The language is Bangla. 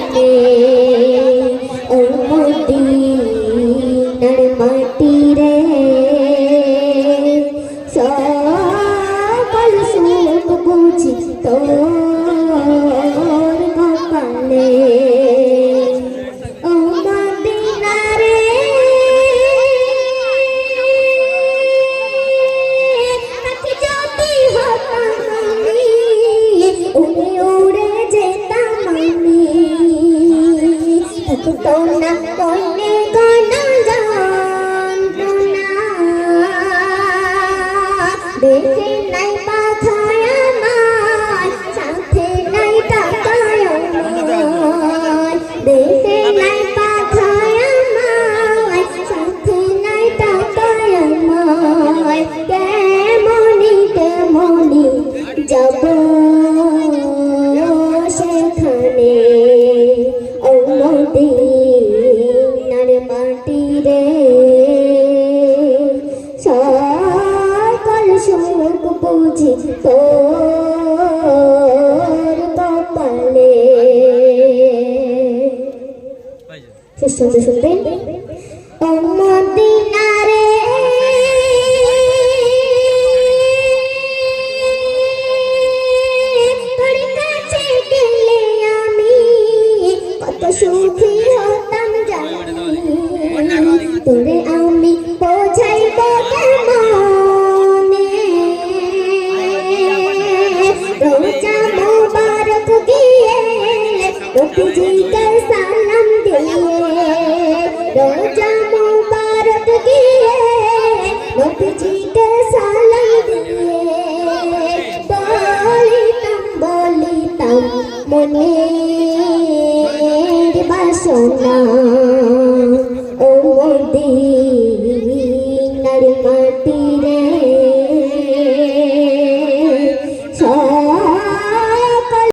কপালে ও মদিনার মাটি রে সকল সুখ বুঝি তোর কপালে ও মদিনা রে কাছে যদি হতাম আমি উড়ে উড়ে যেতাম আমি থাকতো না কোনে কোনো যন্ত্রণা দেখে নাই পাথায় আমার সাথে নাই টাকায় আমার দেখে নাই পাথায় আমার সাথে নাই টাকায় আমার কেমনি কেমনি যাব সেখানে ও মদিনার মাটি রে সকল সুখ বুঝি তোর কপালে শুনতে শুনবেন ও মদিনা রে তোর কাছে গেলে আমি কত সুখী হতাম জানি তোরে আমি বোঝাইব কেমনে রোজা মুবারক গিয়ে নবীজিকে সালাম দিয়ে রোজা মুবারক গিয়ে নবীজিকে সালাম দিয়ে বলিতাম মনের বাসনা